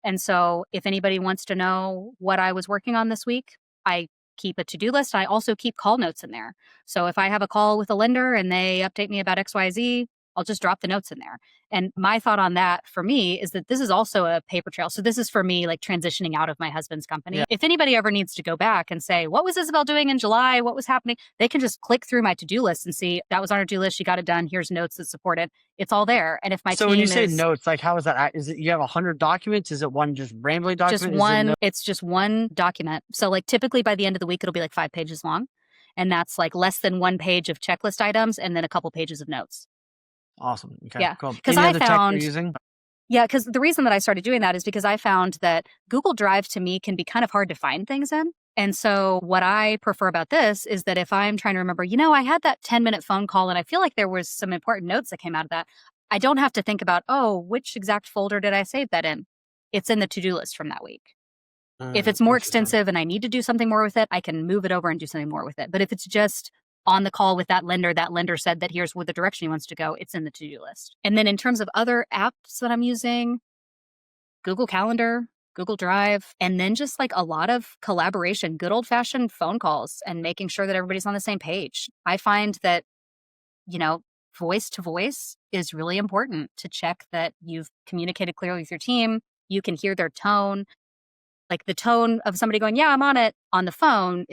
And so if anybody wants to know what I was working on this week, I keep a to-do list. I also keep call notes in there. So if I have a call with a lender and they update me about XYZ, I'll just drop the notes in there. And my thought on that for me is that this is also a paper trail. So this is for me, like transitioning out of my husband's company. Yeah. If anybody ever needs to go back and say, what was Isabel doing in July? What was happening? They can just click through my to-do list and see that was on our to-do list. She got it done. Here's notes that support it. It's all there. And if my So team when you say is notes, like how is that? Is it you have 100 documents? Is it one just rambling document? just Is it one, it's just one document. So like typically by the end of the week, it'll be like 5 pages long. And that's like less than 1 page of checklist items and then a couple pages of notes. Awesome. Okay, Yeah. cool. Because Any I other tech you're found, using? yeah, because the reason that I started doing that is because I found that Google Drive to me can be kind of hard to find things in. And so what I prefer about this is that if I'm trying to remember, I had that 10-minute phone call and I feel like there was some important notes that came out of that. I don't have to think about, which exact folder did I save that in? It's in the to-do list from that week. If it's more Interesting. extensive and I need to do something more with it, I can move it over and do something more with it. But if it's just on the call with that lender said that here's where the direction he wants to go, it's in the to-do list. And then in terms of other apps that I'm using, Google Calendar, Google Drive, and then just like a lot of collaboration, good old-fashioned phone calls and making sure that everybody's on the same page. I find that, voice to voice is really important to check that you've communicated clearly with your team. You can hear their tone. Like the tone of somebody going, yeah, I'm on it on the phone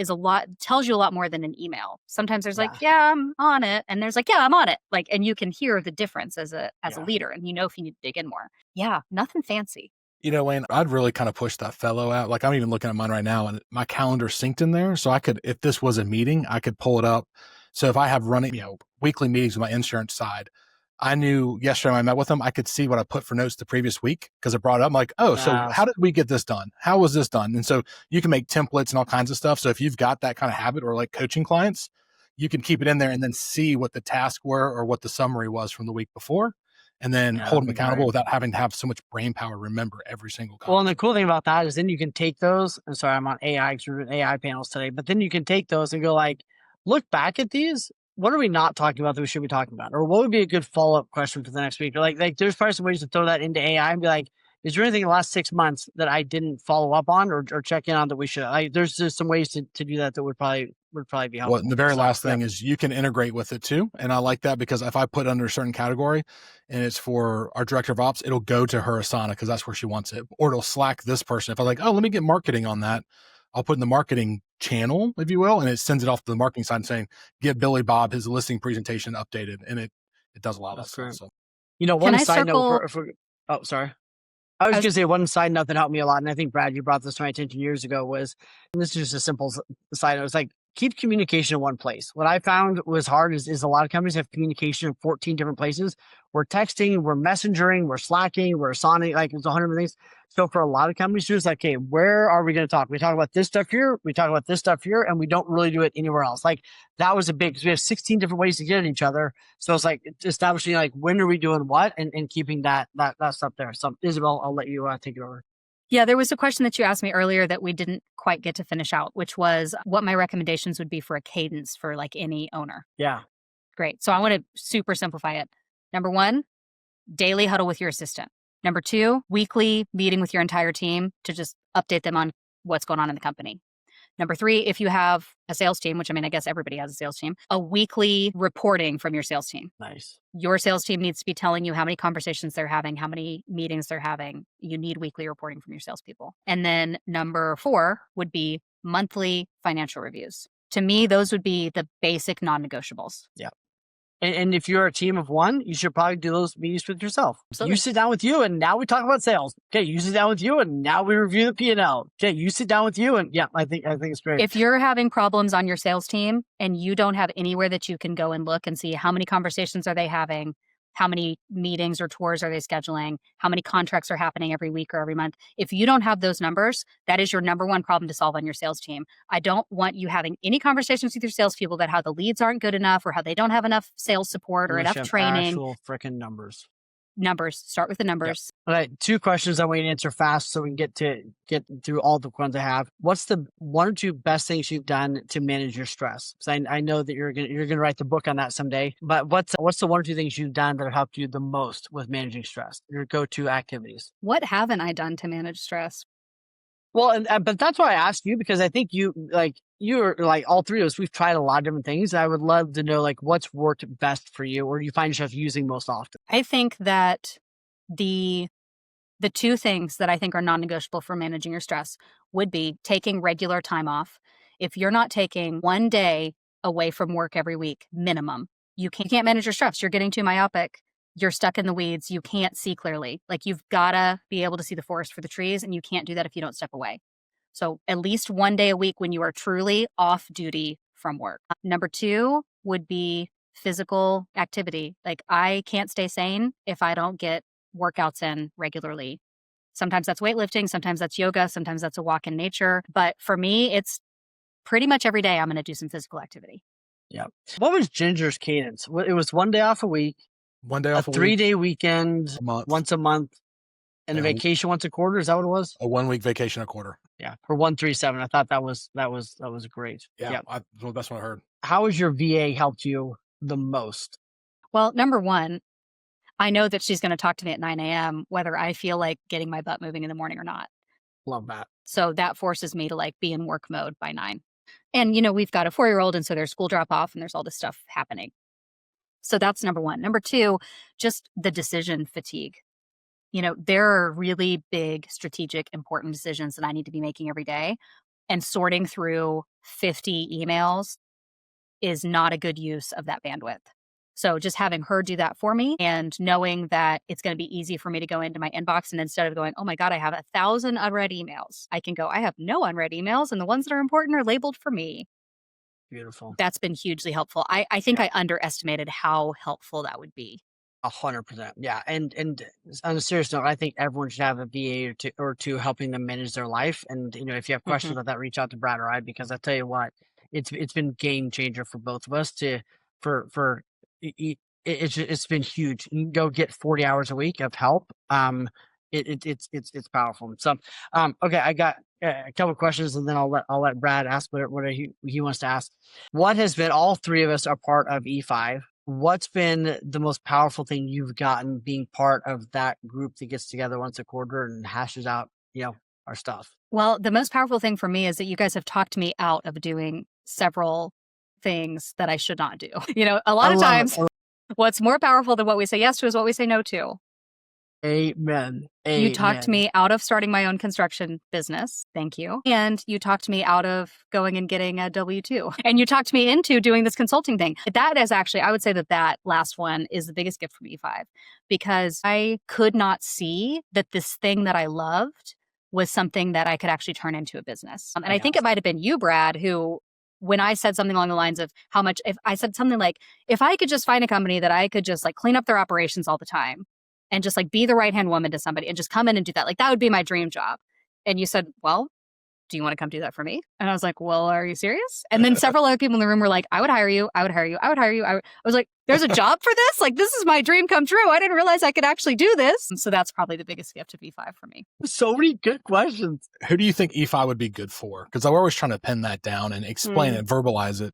tells you a lot more than an email. Sometimes there's like, yeah, I'm on it. And there's like, yeah, I'm on it. Like, and you can hear the difference as a leader and if you need to dig in more. Yeah, nothing fancy. Wayne, I'd really kind of push that fellow out. Like I'm even looking at mine right now and my calendar synced in there. So I could, if this was a meeting, I could pull it up. So if I have running, weekly meetings with my insurance side, I knew yesterday when I met with them, I could see what I put for notes the previous week because it brought up. I'm like, so how did we get this done? How was this done? And so you can make templates and all kinds of stuff. So if you've got that kind of habit or like coaching clients, you can keep it in there and then see what the tasks were or what the summary was from the week before. And then hold them accountable without having to have so much brain power to remember every single comment. Well, and the cool thing about that is then you can take those. I'm sorry, I'm on AI because we're doing AI panels today. But then you can take those and go like, look back at these. What are we not talking about that we should be talking about? Or what would be a good follow-up question for the next week? Or like there's probably some ways to throw that into AI and be like, is there anything in the last 6 months that I didn't follow up on or check in on that we should? Like, there's just some ways to do that would probably be helpful. Well, the very last thing is you can integrate with it too. And I like that because if I put under a certain category and it's for our director of ops, it'll go to her Asana because that's where she wants it. Or it'll Slack this person. If I'm like, let me get marketing on that, I'll put in the marketing channel, if you will, and it sends it off to the marketing side saying, give Billy Bob his listing presentation updated. And it does a lot of that stuff. So. One side note sorry. I was going to say one side note that helped me a lot. And I think, Brad, you brought this to my attention years ago was, and this is just a simple side note. It's like, keep communication in one place. What I found was hard is a lot of companies have communication in 14 different places. We're texting, we're messengering, we're slacking, we're Asana, like there's 100 things. So for a lot of companies, it's like, okay, where are we going to talk? We talk about this stuff here, we talk about this stuff here, and we don't really do it anywhere else. Like that was a big, because we have 16 different ways to get at each other. So it's like establishing like, when are we doing what and keeping that stuff there. So Isabel, I'll let you take it over. Yeah, there was a question that you asked me earlier that we didn't quite get to finish out, which was what my recommendations would be for a cadence for like any owner. Yeah. Great. So I want to super simplify it. Number 1, daily huddle with your assistant. Number 2, weekly meeting with your entire team to just update them on what's going on in the company. Number 3, if you have a sales team, which I guess everybody has a sales team, a weekly reporting from your sales team. Nice. Your sales team needs to be telling you how many conversations they're having, how many meetings they're having. You need weekly reporting from your salespeople. And then number 4 would be monthly financial reviews. To me, those would be the basic non-negotiables. Yeah. And if you're a team of one, you should probably do those meetings with yourself. Absolutely. You sit down with you and now we talk about sales. Okay, you sit down with you and now we review the P&L. Okay, you sit down with you and I think it's great. If you're having problems on your sales team and you don't have anywhere that you can go and look and see how many conversations are they having, how many meetings or tours are they scheduling, how many contracts are happening every week or every month. If you don't have those numbers, that is your number 1 problem to solve on your sales team. I don't want you having any conversations with your salespeople about how the leads aren't good enough or how they don't have enough sales support or enough training. Actual freaking numbers. Start with the numbers. Yep. All right, 2 questions I want you to answer fast so we can get through all the ones I have. What's the 1 or 2 best things you've done to manage your stress? Because I know that you're gonna write the book on that someday. But what's the 1 or 2 things you've done that have helped you the most with managing stress? Your go-to activities. What haven't I done to manage stress? Well, but that's why I asked you, because I think you're like all three of us, we've tried a lot of different things. I would love to know like what's worked best for you or you find yourself using most often. I think that the two things that I think are non-negotiable for managing your stress would be taking regular time off. If you're not taking one day away from work every week, minimum, you can't manage your stress. You're getting too myopic. You're stuck in the weeds. You can't see clearly. Like you've got to be able to see the forest for the trees, and you can't do that if you don't step away. So at least one day a week when you are truly off duty from work. Number two would be physical activity. Like I can't stay sane if I don't get workouts in regularly. Sometimes that's weightlifting, sometimes that's yoga, sometimes that's a walk in nature. But for me, it's pretty much every day I'm going to do some physical activity. Yeah. What was Ginger's cadence? It was one day off a week, 1 day off a 3-day weekend, month. once a month, and a Yeah. vacation once a quarter. Is that what it was? A 1 week vacation a quarter. Yeah. For 137. I thought that was great. Yeah. Well, that's what I heard. How has your VA helped you the most? Well, number one, I know that she's going to talk to me at 9 a.m. whether I feel like getting my butt moving in the morning or not. Love that. So that forces me to like be in work mode by 9. And, you know, we've got a 4-year-old, and so there's school drop off and there's all this stuff happening. So that's number one. Number two, just the decision fatigue. You know, there are really big, strategic, important decisions that I need to be making every day. And sorting through 50 emails is not a good use of that bandwidth. So just having her do that for me and knowing that it's going to be easy for me to go into my inbox, and instead of going, oh my God, I have 1,000 unread emails, I can go, I have no unread emails, and the ones that are important are labeled for me. Beautiful. That's been hugely helpful. I think I underestimated how helpful that would be. 100%. Yeah. And on a serious note, I think everyone should have a VA or two helping them manage their life. And, you know, if you have questions about that, reach out to Brad or I, because I tell you what, it's been game changer for both of us it's been huge. You can go get 40 hours a week of help. It's powerful. So, okay, I got a couple of questions, and then I'll let Brad ask what he wants to ask. What has been, all three of us are part of E5. What's been the most powerful thing you've gotten being part of that group that gets together once a quarter and hashes out, you know, our stuff? Well, the most powerful thing for me is that you guys have talked me out of doing several things that I should not do. You know, a lot of times what's more powerful than what we say yes to is what we say no to. Amen. You talked me out of starting my own construction business. Thank you. And you talked me out of going and getting a W-2. And you talked me into doing this consulting thing. That is actually, I would say that last one is the biggest gift from E5, because I could not see that this thing that I loved was something that I could actually turn into a business. And I think it might have been you, Brad, who, when I said something along the lines of how much, if I said something like, if I could just find a company that I could just like clean up their operations all the time and just like be the right-hand woman to somebody and just come in and do that, like that would be my dream job. And you said, well, do you want to come do that for me? And I was like, well, are you serious? And then several other people in the room were like, I would hire you. I would hire you. I would hire you. I was like, there's a job for this? Like, this is my dream come true. I didn't realize I could actually do this. And so that's probably the biggest gift of E5 for me. So many good questions. Who do you think E5 would be good for? Because we're always trying to pin that down and explain it, verbalize it.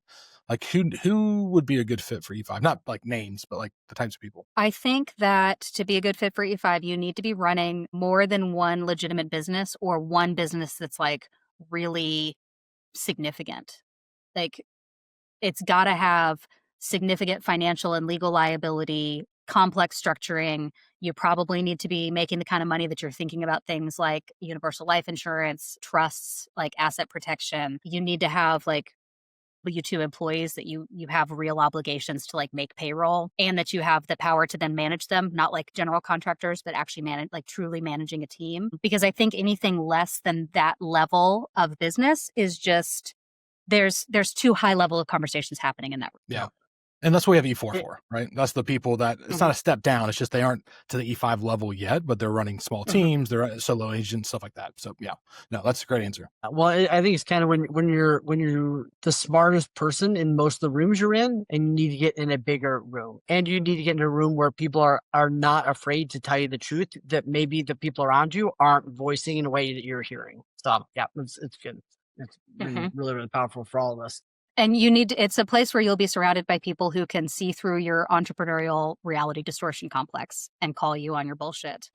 Like who would be a good fit for E5? Not like names, but like the types of people. I think that to be a good fit for E5, you need to be running more than one legitimate business, or one business that's like really significant. Like it's got to have significant financial and legal liability, complex structuring. You probably need to be making the kind of money that you're thinking about things like universal life insurance, trusts, like asset protection. You need to have like W-2 employees that you have real obligations to like make payroll, and that you have the power to then manage them, not like general contractors, but actually manage, like truly managing a team. Because I think anything less than that level of business is just, there's too high level of conversations happening in that room. Yeah. And that's what we have E4 for, right? That's the people that, it's not a step down. It's just they aren't to the E5 level yet, but they're running small teams. They're solo agents, stuff like that. So yeah, no, that's a great answer. Well, I think it's kind of when you're the smartest person in most of the rooms you're in, and you need to get in a bigger room, and you need to get in a room where people are not afraid to tell you the truth that maybe the people around you aren't voicing in a way that you're hearing. So yeah, it's good. It's really, really powerful for all of us. And it's a place where you'll be surrounded by people who can see through your entrepreneurial reality distortion complex and call you on your bullshit.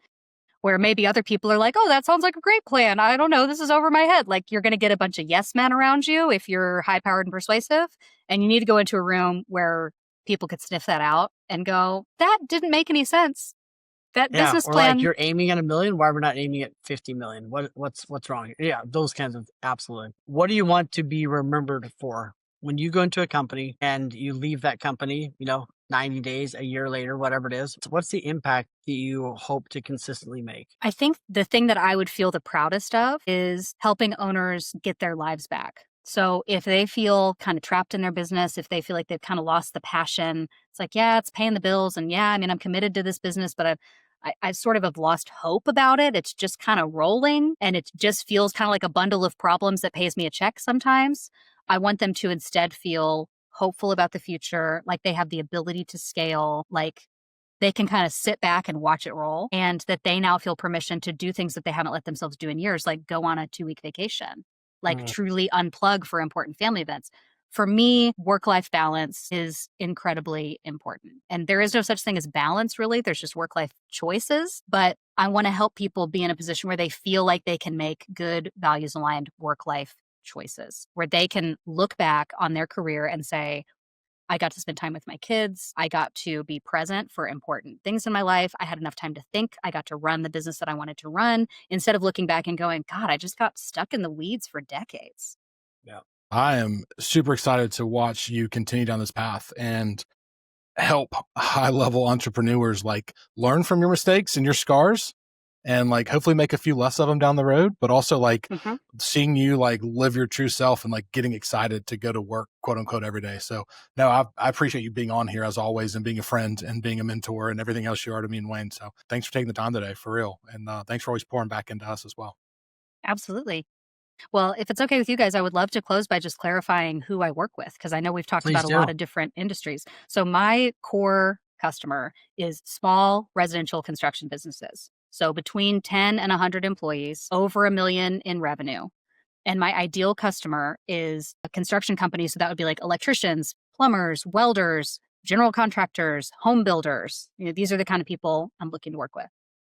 Where maybe other people are like, oh, that sounds like a great plan. I don't know. This is over my head. Like you're going to get a bunch of yes men around you if you're high powered and persuasive. And you need to go into a room where people could sniff that out and go, that didn't make any sense. That business or plan. like you're aiming at 1 million. Why we're not aiming at 50 million? What's wrong? Yeah, those kinds of absolutely. What do you want to be remembered for when you go into a company and you leave that company? 90 days, a year later, whatever it is. So what's the impact that you hope to consistently make? I think the thing that I would feel the proudest of is helping owners get their lives back. So if they feel kind of trapped in their business, if they feel like they've kind of lost the passion, it's like, yeah, it's paying the bills. And yeah, I mean, I'm committed to this business, but I sort of have lost hope about it. It's just kind of rolling and it just feels kind of like a bundle of problems that pays me a check sometimes. I want them to instead feel hopeful about the future, like they have the ability to scale, like they can kind of sit back and watch it roll, and that they now feel permission to do things that they haven't let themselves do in years, like go on a 2-week vacation, like truly unplug for important family events. For me, work-life balance is incredibly important. And there is no such thing as balance, really. There's just work-life choices. But I want to help people be in a position where they feel like they can make good, values-aligned work-life choices, where they can look back on their career and say, I got to spend time with my kids. I got to be present for important things in my life. I had enough time to think. I got to run the business that I wanted to run instead of looking back and going, God, I just got stuck in the weeds for decades. Yeah. I am super excited to watch you continue down this path and help high level entrepreneurs like learn from your mistakes and your scars and like hopefully make a few less of them down the road, but also like seeing you like live your true self and like getting excited to go to work, quote unquote, every day. So no, I appreciate you being on here as always and being a friend and being a mentor and everything else you are to me and Wayne. So thanks for taking the time today, for real. And thanks for always pouring back into us as well. Absolutely. Well, if it's okay with you guys, I would love to close by just clarifying who I work with, because I know we've talked Please about do. a lot of different industries. So my core customer is small residential construction businesses. So between 10 and 100 employees, over $1 million in revenue. And my ideal customer is a construction company. So that would be like electricians, plumbers, welders, general contractors, home builders. These are the kind of people I'm looking to work with.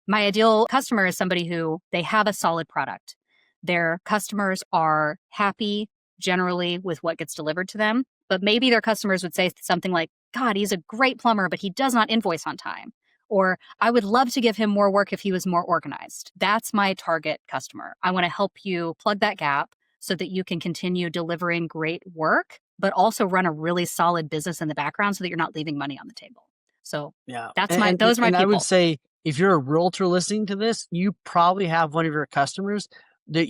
My ideal customer is somebody who they have a solid product. Their customers are happy generally with what gets delivered to them, but maybe their customers would say something like, God, he's a great plumber, but he does not invoice on time. Or I would love to give him more work if he was more organized. That's my target customer. I want to help you plug that gap so that you can continue delivering great work, but also run a really solid business in the background so that you're not leaving money on the table. So yeah, those are my and people. I would say if you're a realtor listening to this, you probably have one of your customers that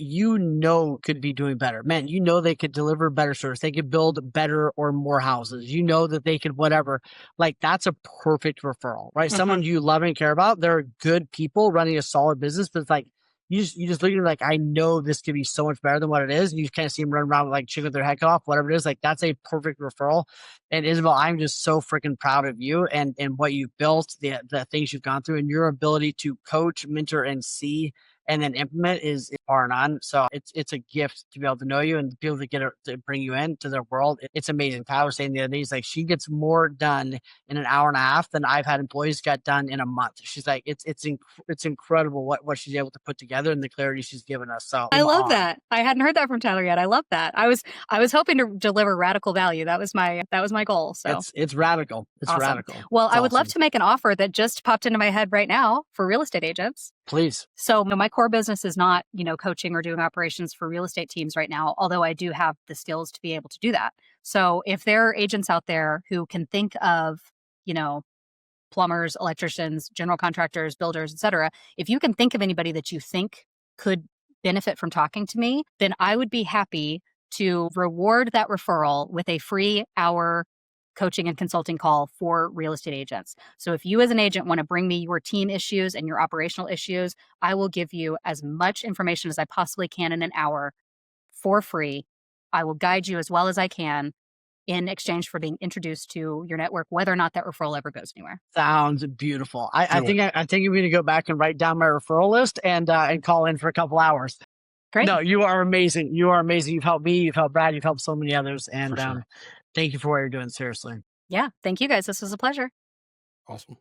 could be doing better. Man, they could deliver better service. They could build better or more houses. That they could whatever. Like that's a perfect referral, right? Someone you love and care about. They're good people running a solid business, but it's like you just look at it like, I know this could be so much better than what it is. And you kind of see them run around with like chicken with their head cut off, whatever it is. Like that's a perfect referral. And Isabel, I'm just so freaking proud of you and what you've built, the things you've gone through, and your ability to coach, mentor, and see and then implement is far and on. So it's a gift to be able to know you and to be able to bring you into their world. It's amazing. Kyle was saying the other day, he's like, she gets more done in an hour and a half than I've had employees got done in a month. She's like, it's incredible what she's able to put together and the clarity she's given us. So I love that. I hadn't heard that from Tyler yet. I love that. I was hoping to deliver radical value. That was my goal. So it's radical. It's awesome. radical. Well, It's I would love awesome. to make an offer that just popped into my head right now for real estate agents. Please. So my core business is not, coaching or doing operations for real estate teams right now, although I do have the skills to be able to do that. So if there are agents out there who can think of, plumbers, electricians, general contractors, builders, et cetera, if you can think of anybody that you think could benefit from talking to me, then I would be happy to reward that referral with a free hour coaching and consulting call for real estate agents. So if you as an agent want to bring me your team issues and your operational issues, I will give you as much information as I possibly can in an hour for free. I will guide you as well as I can in exchange for being introduced to your network, whether or not that referral ever goes anywhere. Sounds beautiful. I think I'm going to go back and write down my referral list and call in for a couple hours. Great. No, you are amazing. You are amazing. You've helped me. You've helped Brad. You've helped so many others. And For sure. thank you for what you're doing. Seriously. Yeah. Thank you guys. This was a pleasure. Awesome.